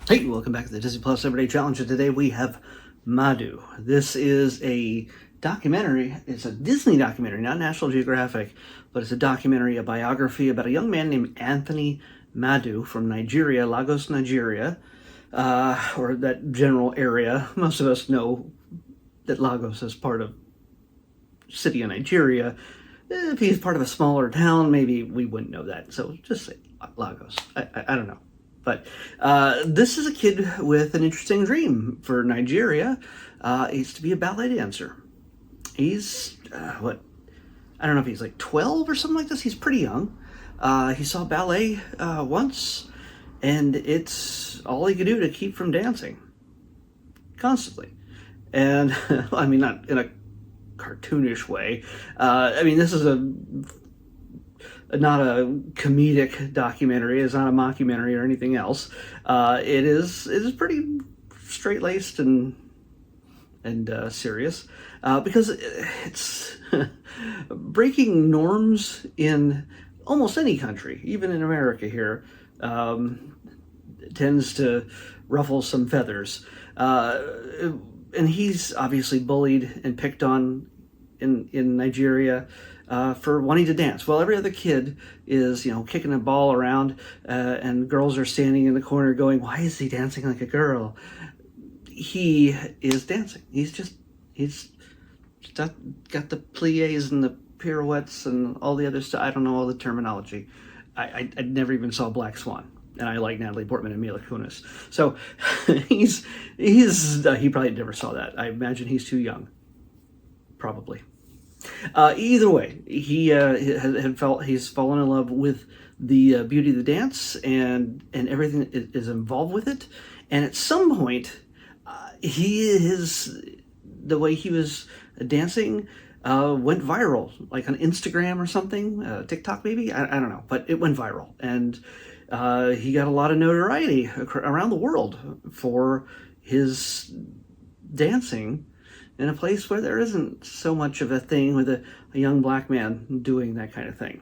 Hey, welcome back to the Disney Plus Everyday Challenge. And today we have Madu. This is a documentary. It's a Disney documentary, not National Geographic, but it's a documentary, a biography about a young man named Anthony Madu from Nigeria, Lagos, Nigeria, or that general area. Most of us know that Lagos is part of city of Nigeria. If he's part of a smaller town, maybe we wouldn't know that. So just say Lagos. I don't know. But this is a kid with an interesting dream for Nigeria. He's to be a ballet dancer. He's, what, I don't know if he's like 12 or something like this. He's pretty young. He saw ballet once, and it's all he could do to keep from dancing constantly. And, I mean, not in a cartoonish way. I mean, this is not a comedic documentary. It's not a mockumentary or anything else. It is pretty straight laced and serious because it's breaking norms in almost any country, even in America here, tends to ruffle some feathers. And he's obviously bullied and picked on in Nigeria for wanting to dance. Well, every other kid is, kicking a ball around, and girls are standing in the corner going, "Why is he dancing like a girl?" He is dancing. He's got the plies and the pirouettes and all the other stuff. I don't know all the terminology. I never even saw Black Swan. And I like Natalie Portman and Mila Kunis. So he probably never saw that. I imagine he's too young. Probably. Either way, he's fallen in love with the beauty of the dance and everything that is involved with it. And at some point, the way he was dancing went viral, like on Instagram or something, TikTok maybe. I don't know, but it went viral, and he got a lot of notoriety around the world for his dancing in a place where there isn't so much of a thing with a young black man doing that kind of thing.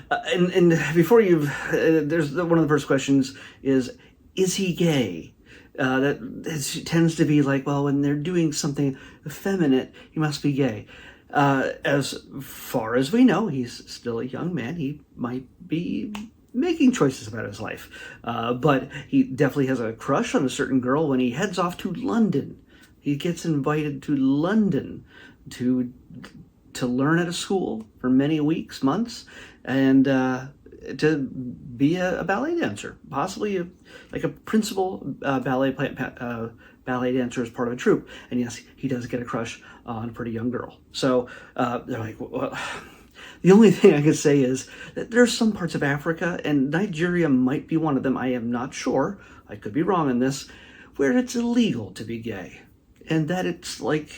And before there's one of the first questions is he gay? That tends to be like, well, when they're doing something effeminate, he must be gay. As far as we know, he's still a young man. He might be making choices about his life. But he definitely has a crush on a certain girl when he heads off to London. He gets invited to London to learn at a school for many weeks, months, and to be a ballet dancer, possibly like a principal ballet dancer as part of a troupe. And yes, he does get a crush on a pretty young girl. So they're like, well, the only thing I could say is that there's some parts of Africa, and Nigeria might be one of them, I am not sure, I could be wrong on this, where it's illegal to be gay. And that it's like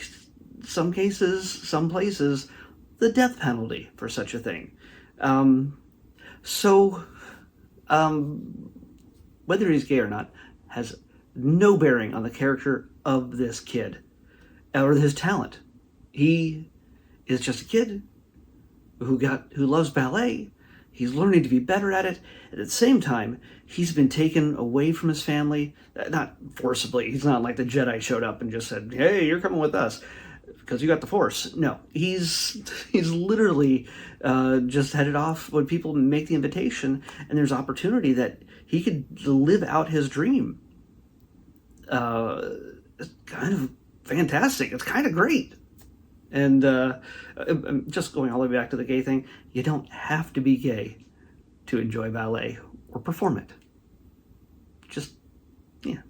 some places, the death penalty for such a thing. So whether he's gay or not has no bearing on the character of this kid or his talent. He is just a kid who loves ballet. He's learning to be better at it. And at the same time, he's been taken away from his family, not forcibly. He's not like the Jedi showed up and just said, "Hey, you're coming with us because you got the Force." No, he's literally just headed off when people make the invitation, and there's opportunity that he could live out his dream. It's kind of fantastic. It's kind of great. And just going all the way back to the gay thing, you don't have to be gay to enjoy ballet or perform it. Just, yeah.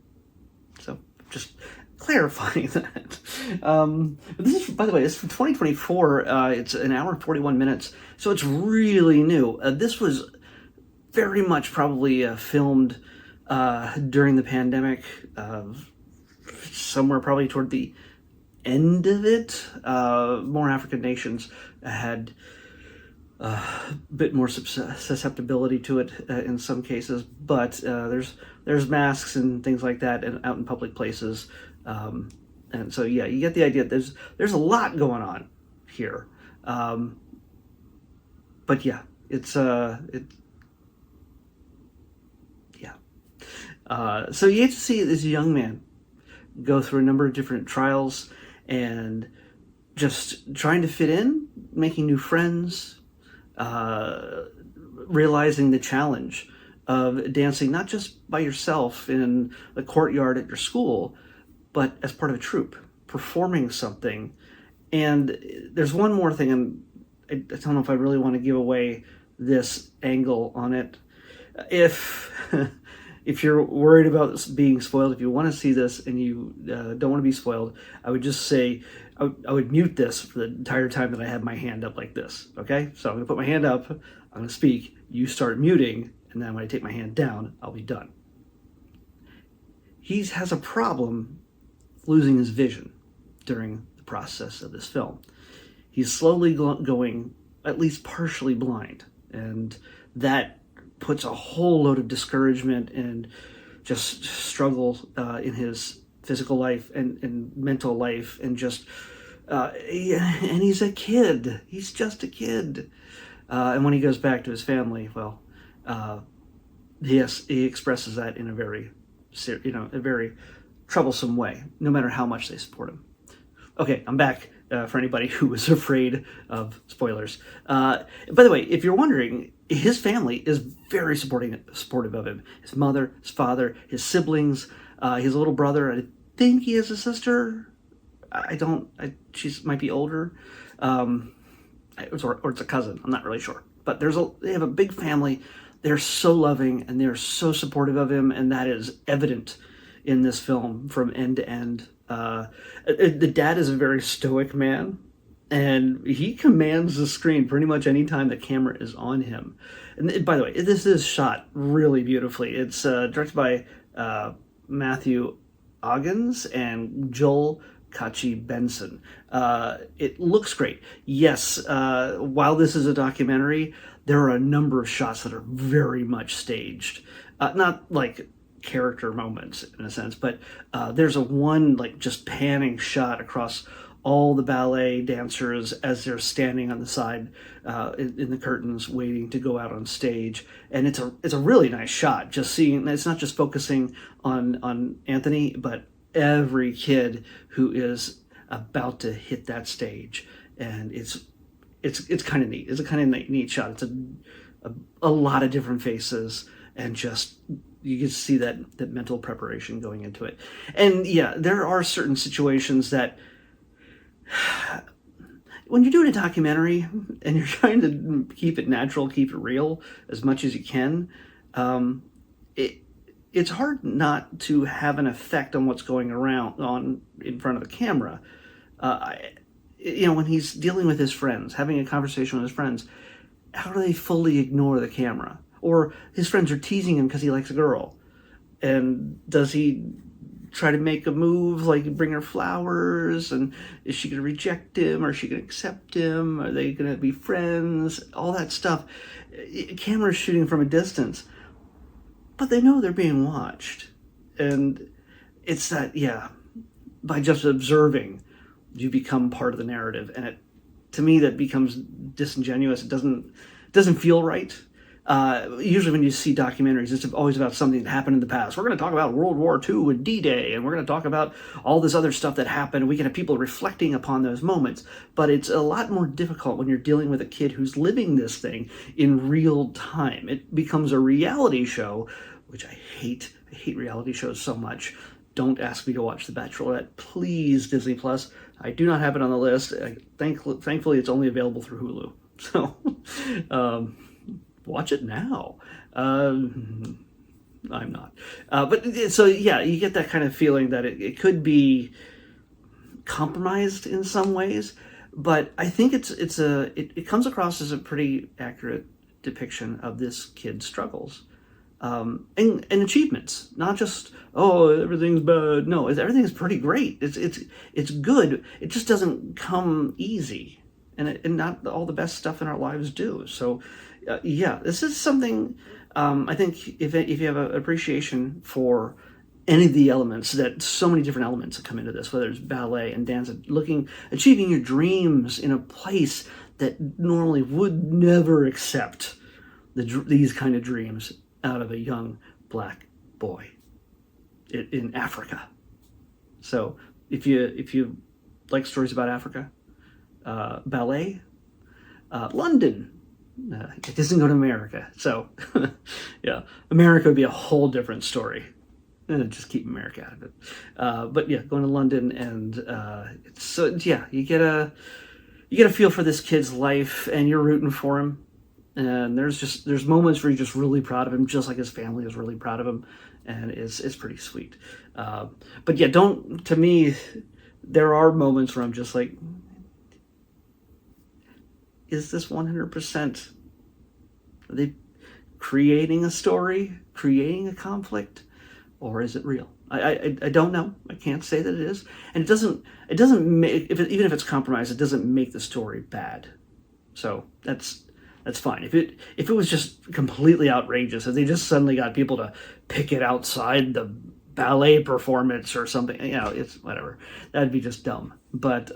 So, just clarifying that. But this is, by the way, this is from 2024. It's an hour and 41 minutes, so it's really new. This was very much probably filmed during the pandemic, somewhere probably toward the end of it. More African nations had a bit more susceptibility to it in some cases, but there's masks and things like that out in public places, and so yeah, you get the idea. There's a lot going on here, but yeah, it's yeah. So you get to see this young man go through a number of different trials and just trying to fit in, making new friends, realizing the challenge of dancing not just by yourself in the courtyard at your school, but as part of a troupe, performing something. And there's one more thing, and I don't know if I really want to give away this angle on it. If if you're worried about being spoiled, if you want to see this and you don't want to be spoiled, I would just say I would mute this for the entire time that I have my hand up like this. Okay, so I'm going to put my hand up, I'm going to speak, you start muting, and then when I take my hand down, I'll be done. He has a problem losing his vision during the process of this film. He's slowly going at least partially blind, and that puts a whole load of discouragement and just struggle in his physical life and mental life, and just and he's a kid. He's just a kid. And when he goes back to his family, well, yes, he expresses that in a very, a very troublesome way, no matter how much they support him. Okay, I'm back for anybody who was afraid of spoilers. By the way, if you're wondering, his family is very supportive of him. His mother, his father, his siblings, his little brother. I think he has a sister. She might be older. Or it's a cousin. I'm not really sure. But they have a big family. They're so loving and they're so supportive of him, and that is evident in this film from end to end. The dad is a very stoic man, and he commands the screen pretty much any time the camera is on him. And by the way, this is shot really beautifully. It's directed by Matthew Oggins and Joel Kachi Benson. It looks great. Yes, while this is a documentary, there are a number of shots that are very much staged. Not like character moments in a sense, but there's one like just panning shot across all the ballet dancers as they're standing on the side in the curtains waiting to go out on stage, and it's a really nice shot. Just seeing, it's not just focusing on Anthony, but every kid who is about to hit that stage, and it's kind of neat. It's a kind of neat shot. It's a lot of different faces, and just you can see that mental preparation going into it. And yeah, there are certain situations that when you're doing a documentary and you're trying to keep it natural, keep it real as much as you can, it's hard not to have an effect on what's going on in front of the camera. When he's dealing with his friends, having a conversation with his friends, how do they fully ignore the camera? Or his friends are teasing him because he likes a girl. And does he try to make a move, like bring her flowers? And is she going to reject him? Or is she going to accept him? Are they going to be friends? All that stuff. Camera's shooting from a distance. But they know they're being watched. And it's that, by just observing, you become part of the narrative. And to me, that becomes disingenuous. It doesn't feel right. Usually when you see documentaries, it's always about something that happened in the past. We're going to talk about World War II and D-Day, and we're going to talk about all this other stuff that happened. We can have people reflecting upon those moments, but it's a lot more difficult when you're dealing with a kid who's living this thing in real time. It becomes a reality show, which I hate. I hate reality shows so much. Don't ask me to watch The Bachelorette, please, Disney Plus. I do not have it on the list. Thankfully, it's only available through Hulu. So, watch it now. I'm not. You get that kind of feeling that it could be compromised in some ways, but I think it comes across as a pretty accurate depiction of this kid's struggles and achievements. Not just, everything's bad. No, everything's pretty great. It's good. It just doesn't come easy, and not all the best stuff in our lives do. So. This is something, I think if you have an appreciation for any of the elements, that so many different elements that come into this, whether it's ballet and dance, achieving your dreams in a place that normally would never accept these kind of dreams out of a young black boy. in Africa. So if you like stories about Africa, ballet, London. It doesn't go to America. So yeah, America would be a whole different story. Just keep America out of it. But yeah, going to London, and you get a feel for this kid's life, and you're rooting for him. And there's moments where you're just really proud of him, just like his family is really proud of him, and it's pretty sweet. But yeah, to me, there are moments where I'm just like, is this 100%? Are they creating a story, creating a conflict, or is it real? I don't know. I can't say that it is, and it doesn't make, even if it's compromised, it doesn't make the story bad. So that's fine. If it was just completely outrageous, if they just suddenly got people to picket outside the ballet performance or something, it's whatever. That'd be just dumb. But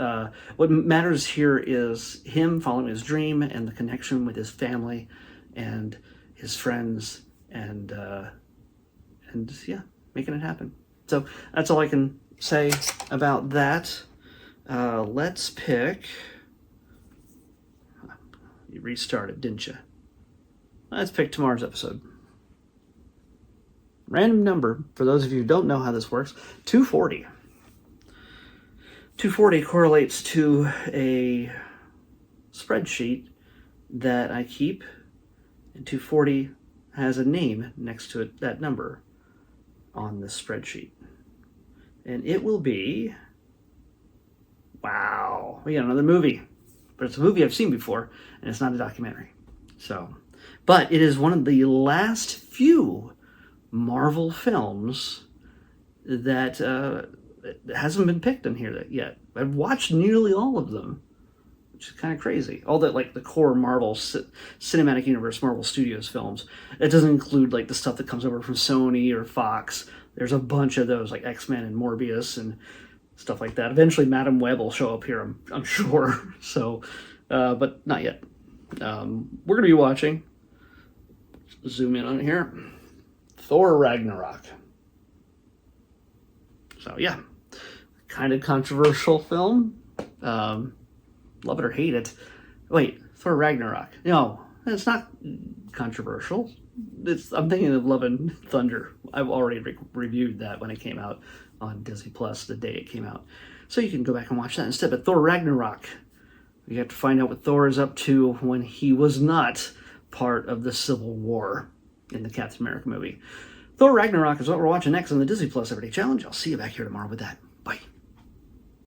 what matters here is him following his dream and the connection with his family and his friends, and making it happen. So that's all I can say about that. Let's pick. You restarted, didn't you? Let's pick tomorrow's episode. Random number, for those of you who don't know how this works, 240. 240 correlates to a spreadsheet that I keep, and 240 has a name next to it, that number, on this spreadsheet. And it will be, wow, we got another movie. But it's a movie I've seen before, and it's not a documentary. But it is one of the last few Marvel films that hasn't been picked in here yet. I've watched nearly all of them, which is kind of crazy. All that, like, the core Marvel Cinematic Universe, Marvel Studios films. It doesn't include, like, the stuff that comes over from Sony or Fox. There's a bunch of those, like X-Men and Morbius and stuff like that. Eventually, Madam Web will show up here, I'm sure. So, but not yet. We're going to be watching, zoom in on it here, Thor Ragnarok. So, yeah, kind of controversial film. Love it or hate it. Wait, Thor Ragnarok. No, it's not controversial. I'm thinking of Love and Thunder. I've already reviewed that when it came out on Disney Plus the day it came out. So you can go back and watch that instead. But Thor Ragnarok, we have to find out what Thor is up to when he was not part of the Civil War in the Captain America movie. Thor Ragnarok is what we're watching next on the Disney Plus Everyday Challenge. I'll see you back here tomorrow with that.